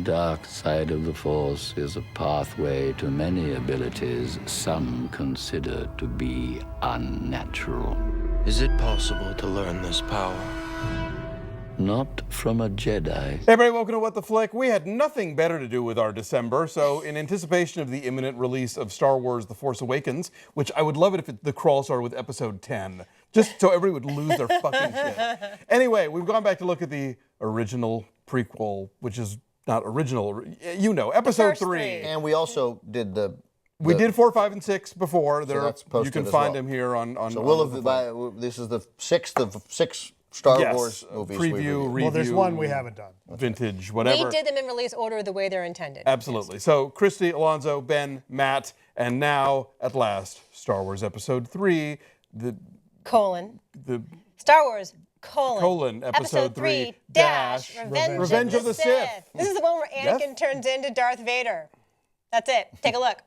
dark side of the Force is a pathway to many abilities some consider to be unnatural. Is it possible to learn this power? Not from a Jedi. Hey everybody, welcome to What the Flick. We had nothing better to do with our December, so in anticipation of the imminent release of Star Wars The Force Awakens, which I would love it if the crawl started with Episode 10, just so everybody would lose their fucking shit. Anyway, we've gone back to look at the original prequel, which is not original, you know, Episode 3. And we also did We did 4, 5, and 6 before. So that's posted you can as find well. them here on. So this is the sixth of 6 Star Wars movies. Review. Well, there's one we haven't done. Vintage, whatever. We did them in release order the way they're intended. Absolutely. So, Christy, Alonzo, Ben, Matt, and now, at last, Star Wars Episode 3. Star Wars, Episode 3 dash Revenge of the Sith. This is the one where Anakin turns into Darth Vader. That's it. Take a look.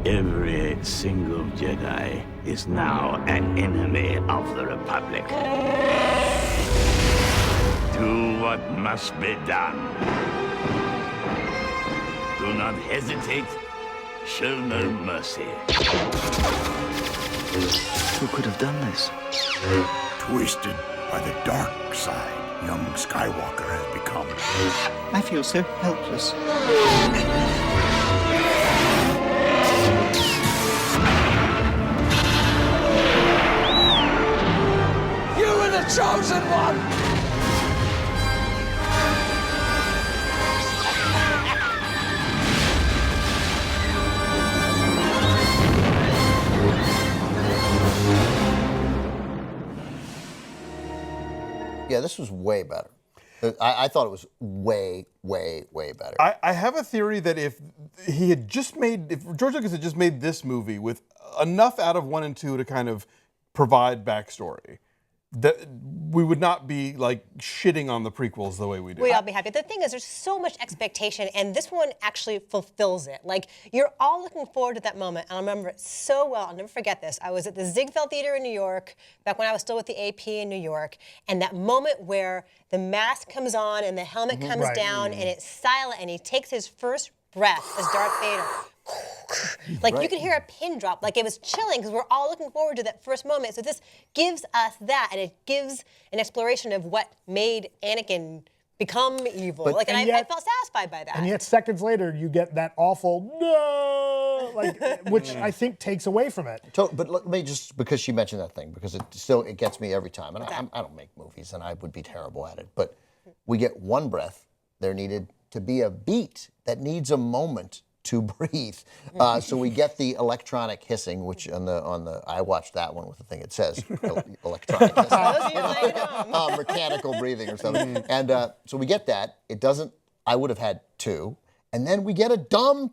Every single Jedi is now an enemy of the Republic. Do what must be done. Do not hesitate. Show no mercy. Who could have done this? Twisted by the dark side, young Skywalker has become. I feel so helpless. You were the chosen one! Yeah, this was way better. I thought it was way, way, way better. I have a theory that if George Lucas had just made this movie with enough out of 1 and 2 to kind of provide backstory, that we would not be like shitting on the prequels the way we do. We'd all be happy. The thing is, there's so much expectation, and this one actually fulfills it. Like, you're all looking forward to that moment, and I remember it so well. I'll never forget this. I was at the Ziegfeld Theater in New York, back when I was still with the AP in New York, and that moment where the mask comes on and the helmet comes down, and it's silent, and he takes his first breath as Darth Vader. Like, you could hear a pin drop. Like, it was chilling because we're all looking forward to that first moment. So this gives us that, and it gives an exploration of what made Anakin become evil. But, and I felt satisfied by that. And yet seconds later, you get that awful no, like, which I think takes away from it. But let me just, because she mentioned that thing, because it gets me every time. And I don't make movies, and I would be terrible at it. But we get one breath. There needed to be a beat that needs a moment to breathe. So we get the electronic hissing, which on the I watched that one with the thing it says electronic hissing. Mechanical breathing or something. And so we get that. It doesn't, I would have had 2. And then we get a dumb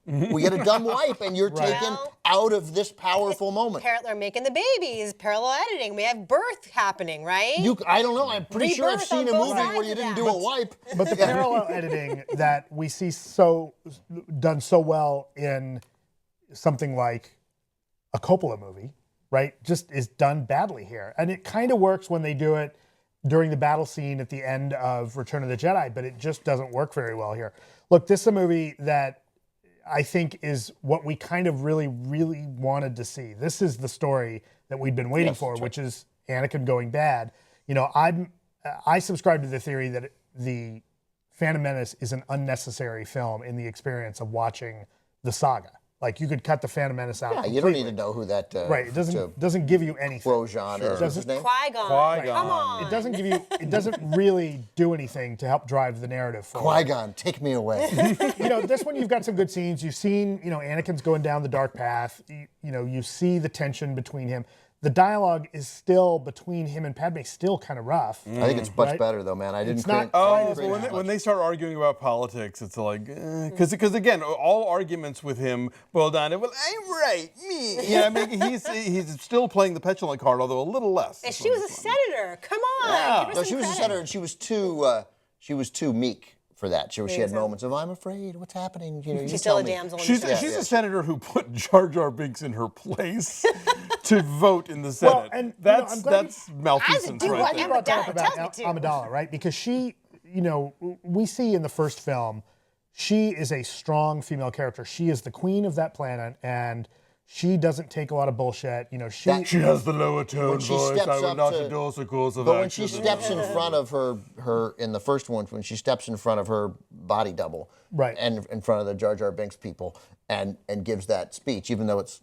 wipe, and you're taken out of this powerful moment. They're making the babies, parallel editing. We have birth happening, right? I don't know. I'm pretty sure I've seen a movie where you didn't do a wipe. But the parallel editing that we see done so well in something like a Coppola movie, right, just is done badly here. And it kind of works when they do it during the battle scene at the end of Return of the Jedi, but it just doesn't work very well here. Look, this is a movie that I think is what we kind of really, really wanted to see. This is the story that we'd been waiting for, which is Anakin going bad. You know, I subscribe to the theory that the Phantom Menace is an unnecessary film in the experience of watching the saga. Like, you could cut the Phantom Menace out. Yeah, you don't need to know who that. Right, it doesn't give you anything. Grosjean is his name. Qui-Gon. Come on. It doesn't really do anything to help drive the narrative forward. Qui-Gon, take me away. You know, this one you've got some good scenes. You've seen, Anakin's going down the dark path. You see the tension between him. The dialogue is still between him and Padmé still kind of rough. I think it's much better though, man. I didn't. When they start arguing about politics, it's like because again, all arguments with him boil down to, well, I'm right, me. Yeah, I mean, he's still playing the petulant card, although a little less. And she was a senator. Come on. Yeah. No, she was a senator, and she was too meek for that. She had moments of, I'm afraid, what's happening? You know, She's still a damsel in She's distress. a senator who put Jar Jar Binks in her place to vote in the Senate. Well, and that's I malfeasance do right what there. brought that up Amidala about tells me to. Amidala, right? Because she, you know, we see in the first film, she is a strong female character. She is the queen of that planet, and she doesn't take a lot of bullshit. You know, She has the lower tone she voice. steps I would up not to- endorse a course of But when action. she steps in front of her in the first one, when she steps in front of her body double, Right. and in front of the Jar Jar Binks people, and gives that speech, even though it's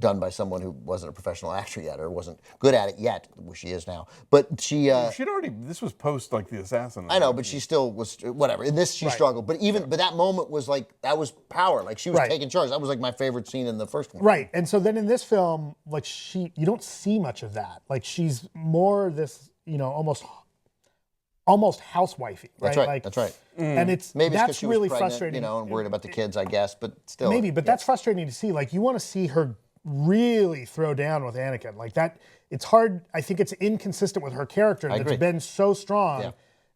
done by someone who wasn't a professional actor yet or wasn't good at it yet, which she is now. But she, She'd already. This was post like the assassin. I know, but she still was whatever. In this, she Right. struggled. But that moment was like that was power. Like she was Right. taking charge. That was like my favorite scene in the first one. Right. And so then in this film, like you don't see much of that. Like she's more this, you know, almost housewifey, right? That's right. Like, That's right. And it's Maybe it's because that's she was really pregnant, frustrating. you know, and worried about the kids, I guess. But still, Maybe, but that's frustrating to see. Like you want to see her really throw down with Anakin. Like that, it's hard. I think it's inconsistent with her character that's agree. been so strong Yeah.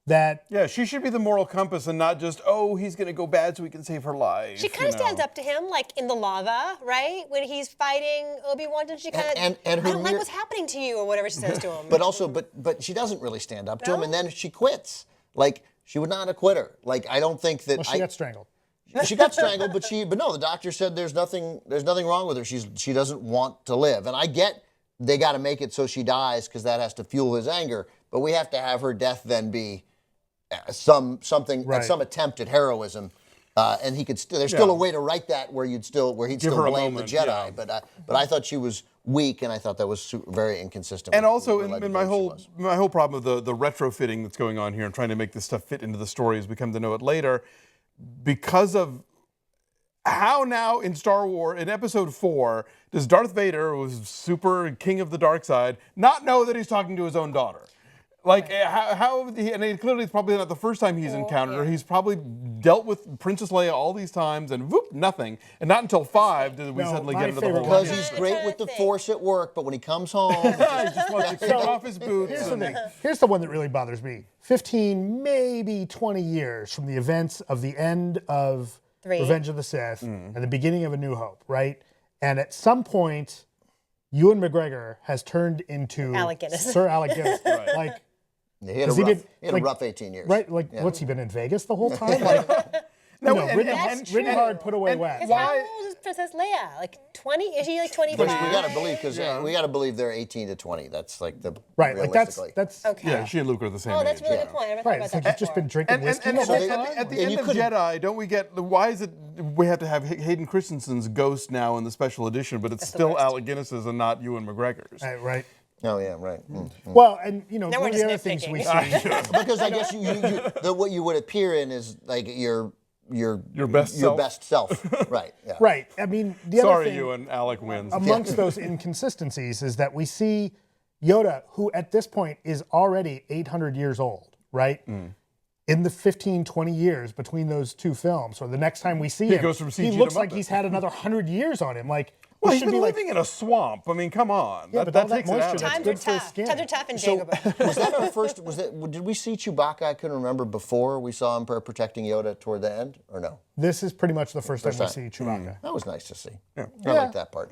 that Yeah, she should be the moral compass and not just, oh, he's going to go bad so we can save her life. She kind of stands up to him, like in the lava, right? When he's fighting Obi-Wan, doesn't she kind of, And I her don't like near- what's happening to you, or whatever she says to him. But also, but she doesn't really stand up to him, and then she quits. Like she would not have quit her. Like I don't think that she got strangled. She got strangled, but no, the doctor said there's nothing wrong with her. She doesn't want to live, and I get they got to make it so she dies because that has to fuel his anger. But we have to have her death then be something Right. some attempt at heroism, and he could still. There's still a way to write that where he'd still her blame a the moment, Jedi. yeah. But I thought she was weak, and I thought that was very inconsistent. And with also, the in alleged my way she was. whole problem of the retrofitting that's going on here and trying to make this stuff fit into the story as we come to know it later, because of how now in Star Wars, in Episode 4, does Darth Vader, who's super king of the dark side, not know that he's talking to his own daughter? Like, and clearly it's probably not the first time he's encountered her. He's probably dealt with Princess Leia all these times and whoop, nothing. And not until 5 did we No, suddenly my get into the favorite whole one Because is- he's great with the Force at work, but when he comes home, he just wants to kick off his boots. Here's the and- thing. Here's the one that really bothers me. 15, maybe 20 years from the events of the end of 3. Revenge of the Sith and the beginning of A New Hope, right? And at some point, Ewan McGregor has turned into Alec Guinness. Sir Alec Guinness. Like, he had Has he been, a like- rough 18 years. right? Like, what's he been in Vegas the whole time? Like, No, you know, and- ridden, and- ridden hard, put away and- wet. Because how old is Princess Leia? Like 20? Is she like 25? Which we got to believe because we got to believe they're 18 to 20. That's like the Right, like realistically. that's Okay. Yeah, she and Luke are the same Oh, that's a age. really yeah. good point. I never thought right. about It's that like you've just before. been drinking whiskey And the whole at time. the And end you of couldn't- Jedi, don't we get why is it we have to have Hayden Christensen's ghost now in the special edition, but it's the still worst. Alec Guinness's and not Ewan McGregor's. Right. Oh yeah, right. Well, and you know, Now one we're of the just other things we nitpicking. see. Because I guess what you would appear in is like your best self. best self. Right. Yeah. Right. I mean, the other Sorry, thing Ewan. Alec wins. amongst those inconsistencies is that we see Yoda, who at this point is already 800 years old, right? In the 15, 20 years between those two films, or the next time we see him, goes from he CG looks to like Muppet. he's had another 100 years on him. Like, well, he he's should been be like, living in a swamp. I mean, come on. Yeah, but all that takes it moisture, out. that's Times good are for his tough. skin. Times are tough in So Dagobah. was that our first? Did we see Chewbacca? I couldn't remember before we saw him protecting Yoda toward the end, or no? this is pretty much the first time we time. see Chewbacca. That was nice to see. I like that part.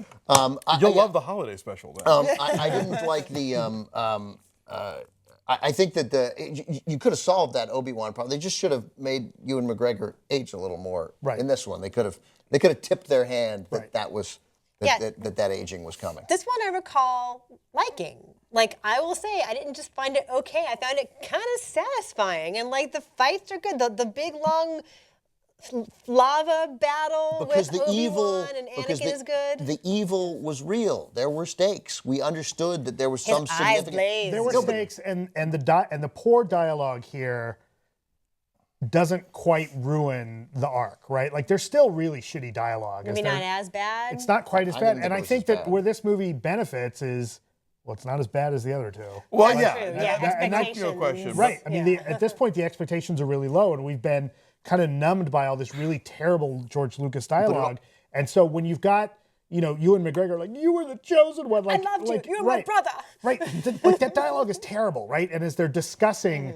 You'll love the holiday special. Then. I didn't like the. I think that you could have solved that Obi-Wan problem. They just should have made Ewan McGregor age a little more Right. in this one. They could have tipped their hand that Right. that was Yeah. that aging was coming. This one I recall liking. Like, I will say, I didn't just find it okay. I found it kind of satisfying. And, like, the fights are good. The big, long lava battle Because with the Obi-Wan evil, and because Anakin is good. the evil was real. There were stakes. We understood that there was His some eyes significant. blazed. There were stakes, and the poor dialogue here doesn't quite ruin the arc, right? Like, there's still really shitty dialogue. Maybe not as bad. It's not quite as I bad. didn't think And it I was think as that bad. where this movie benefits is, well, it's not as bad as the other two. Well, yeah. True, yeah, and that's expectations. no question. Right. I mean, Yeah. at this point, the expectations are really low, and we've been kind of numbed by all this really terrible George Lucas dialogue. And so when you've got, Ewan McGregor, like, you were the chosen one. Like, loved you. like, You're my brother. Right. Like, that dialogue is terrible, right? And as they're discussing,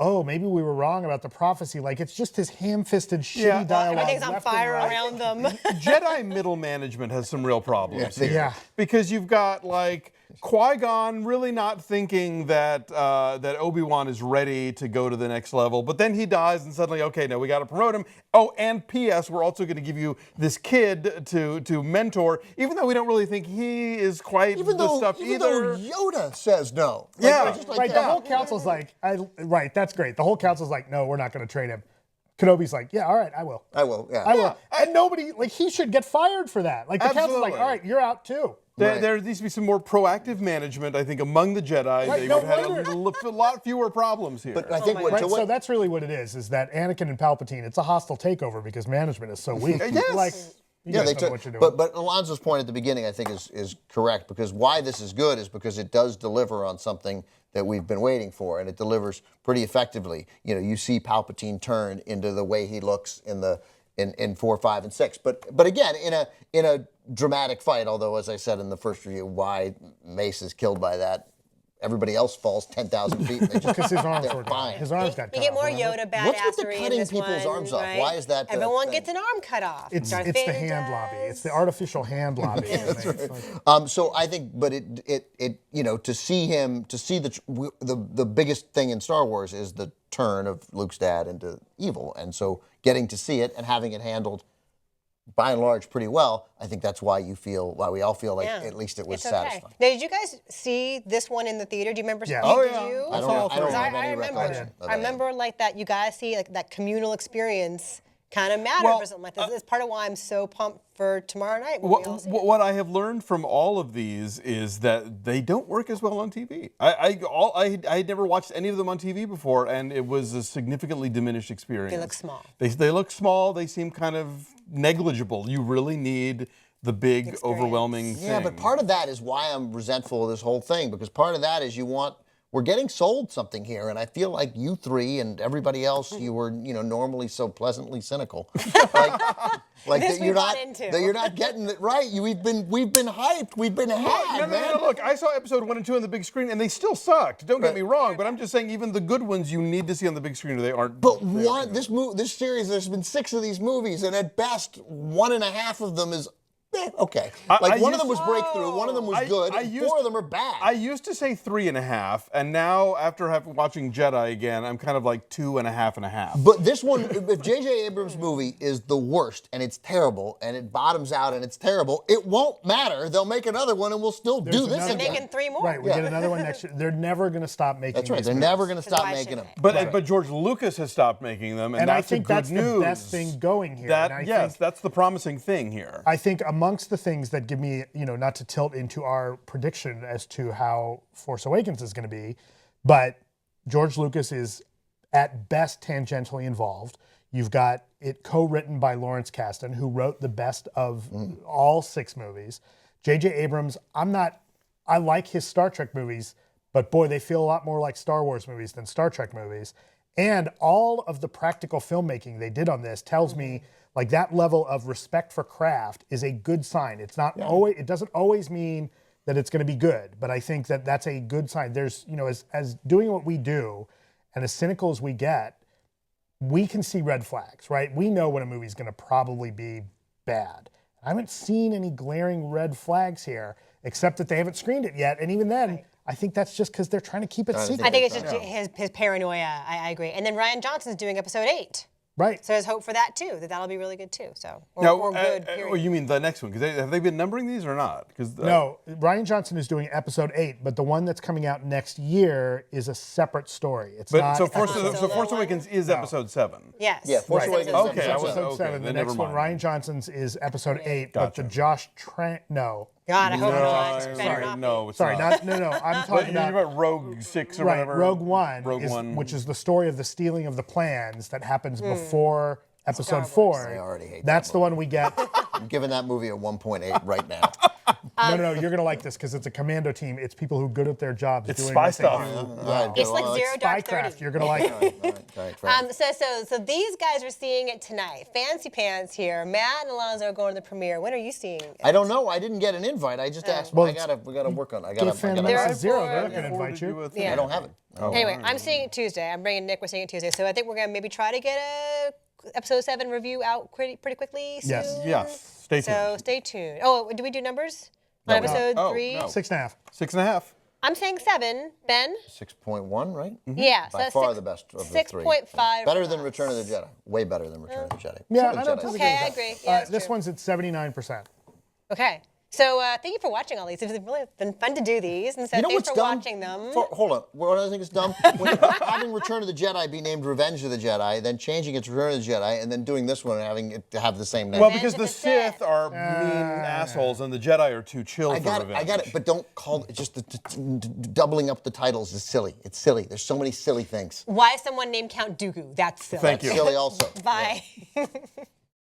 oh, maybe we were wrong about the prophecy. Like, it's just his ham-fisted, shitty dialogue. Everything's on left and fire right. around them. Jedi middle management has some real problems here. Yeah. Because you've got, like, Qui-Gon really not thinking that that Obi-Wan is ready to go to the next level, but then he dies and suddenly, okay, no, we got to promote him. Oh, and P.S., we're also going to give you this kid to mentor, even though we don't really think he is quite Even the though, stuff even either. though Yoda says no. Yeah. Just like, Right, the whole council's like, right, that's great. The whole council's like, no, we're not going to train him. Kenobi's like, yeah, all right, I will. I will, yeah. I will. And nobody, like, he should get fired for that. Like, the council's like, Absolutely. all right, you're out too. There needs to be some more proactive management, I think, among the Jedi. Right, They no would have wonder. had a lot fewer problems here. But I think Right, so that's really what it is that Anakin and Palpatine, it's a hostile takeover because management is so weak. Yes. Like, you guys know what you're doing. But Alonzo's point at the beginning, I think, is correct, because why this is good is because it does deliver on something that we've been waiting for, and it delivers pretty effectively. You see Palpatine turn into the way he looks in 4, 5, and 6. But again, in a dramatic fight, although, as I said in the first review, why Mace is killed by that, everybody else falls 10,000 feet. And they just, because his arms they're were fine. gone. His arms got cut You get off, more remember? Yoda What's with the badassery in cutting this people's one, arms off? right? Why is that the Everyone thing? gets an arm cut off. It's Darth the Vader hand lobby. does. It's the artificial hand lobby. So I think, but to see the biggest thing in Star Wars is the turn of Luke's dad into evil, and so getting to see it and having it handled by and large pretty well, I think that's why we all feel like at least it was It's okay. satisfying. Now, did you guys see this one in the theater? Do you remember? Yeah. Did Oh, yeah. you? I don't have any remember. recollection of I that. remember like that. You guys see like that communal experience kind of mattered Well, for something like this. It's part of why I'm so pumped for tomorrow night. When we all see it. What I have learned from all of these is that they don't work as well on TV. I had never watched any of them on TV before, and it was a significantly diminished experience. They look small. They look small. They seem kind of negligible. You really need the big, Experience. overwhelming thing. Yeah, but part of that is why I'm resentful of this whole thing, because part of that is we're getting sold something here, and I feel like you three and everybody else, you were, normally so pleasantly cynical. like This that we you're bought not into. that you're not getting it right. We've been hyped. We've been had, man. No, look, I saw episode 1 and 2 on the big screen, and they still sucked. Don't get me wrong, but I'm just saying even the good ones you need to see on the big screen, or they aren't. But this series, there's been 6 of these movies, and at best, 1.5 of them is okay. One of them was breakthrough, one of them was good, and 4 of them are bad. I used to say 3.5, and now after watching Jedi again, I'm kind of like 2.5. But this one, if J.J. Abrams' movie is the worst, and it's terrible, and it bottoms out, and it's terrible, it won't matter. They'll make another one, and we'll still do this another again. Making 3 more. Right, we get another one next year. They're never going to stop making That's right. these They're movies. never going to stop why making them. shouldn't they? But George Lucas has stopped making them, and And I that's think the good that's news. the best thing going here. That, And I yes, think- that's the promising thing here. I think amongst the things that give me, not to tilt into our prediction as to how Force Awakens is going to be, but George Lucas is at best tangentially involved. You've got it co-written by Lawrence Kasdan, who wrote the best of all 6 movies. J.J. Abrams, I like his Star Trek movies, but boy, they feel a lot more like Star Wars movies than Star Trek movies. And all of the practical filmmaking they did on this tells me like that level of respect for craft is a good sign. It's not always, it doesn't always mean that it's going to be good, but I think that that's a good sign. There's, as doing what we do and as cynical as we get, we can see red flags, right? We know when a movie's going to probably be bad. I haven't seen any glaring red flags here, except that they haven't screened it yet. And even then, I think that's just because they're trying to keep it secret. I think it's just his paranoia. I agree. And then Rian Johnson's doing episode 8. Right. So there's hope for that too. That'll be really good too. So or good. Period. You mean the next one? Because have they been numbering these or not? No, Rian Johnson is doing episode 8, but the one that's coming out next year is a separate story. It's not. So Force Solo Awakens is episode 7. Yes. Yeah, Force Awakens is Okay, episode 7. The then next never one, mind. Rian Johnson's, is episode 8, but Gotcha. the Josh Trank. No. God, I hope not. No, Better not be. no, it's Sorry, not. no. I'm But talking you're about. Rogue 6 or Right, whatever. Rogue One, Rogue One. which is the story of the stealing of the plans that happens before episode Star Wars. 4. I already hate That's the one we get. I'm giving that movie a 1.8 right now. No, you're gonna like this because it's a commando team. It's people who are good at their jobs. It's doing spy what they stuff. do. It's like Zero Dark Spycraft. 30. You're gonna like it. Right. So these guys are seeing it tonight. Fancy pants here. Matt and Alonzo are going to the premiere. When are you seeing it? I don't know. I didn't get an invite. I just asked. Well, we gotta work on it. I Good gotta. fan of There are Mrs. Zero. They're not four- gonna invite you. Yeah. I don't have it. Anyway, I'm seeing it Tuesday. I'm bringing Nick. We're seeing it Tuesday. So I think we're gonna maybe try to get a episode 7 review out pretty quickly soon. Yes. Yes. Stay tuned. So stay tuned. Oh, do we do numbers? No, On we're not. episode Oh, 3? no. 6.5. 6.5. I'm saying 7. Ben? 6.1, right? Yeah. By so far six- the best of the 6.5. Better than Return of the Jedi. Way better than Return of the Jedi. Yeah, Return I of don't the Jedi. disagree Okay, with I that. agree. Yeah, that's This true. one's at 79%. Okay. So thank you for watching all these. It's really been fun to do these. And so You know thanks what's for dumb? watching them. Hold on. What I think is dumb? When having Return of the Jedi be named Revenge of the Jedi, then changing it to Return of the Jedi, and then doing this one and having it to have the same name. Well, Revenge because of the the Sith. Sith are mean assholes and the Jedi are too chill I for got it. revenge. I got it. But don't call it just doubling up the titles is silly. It's silly. There's so many silly things. Why is someone named Count Dooku? That's silly. Thank you. Silly also. Bye.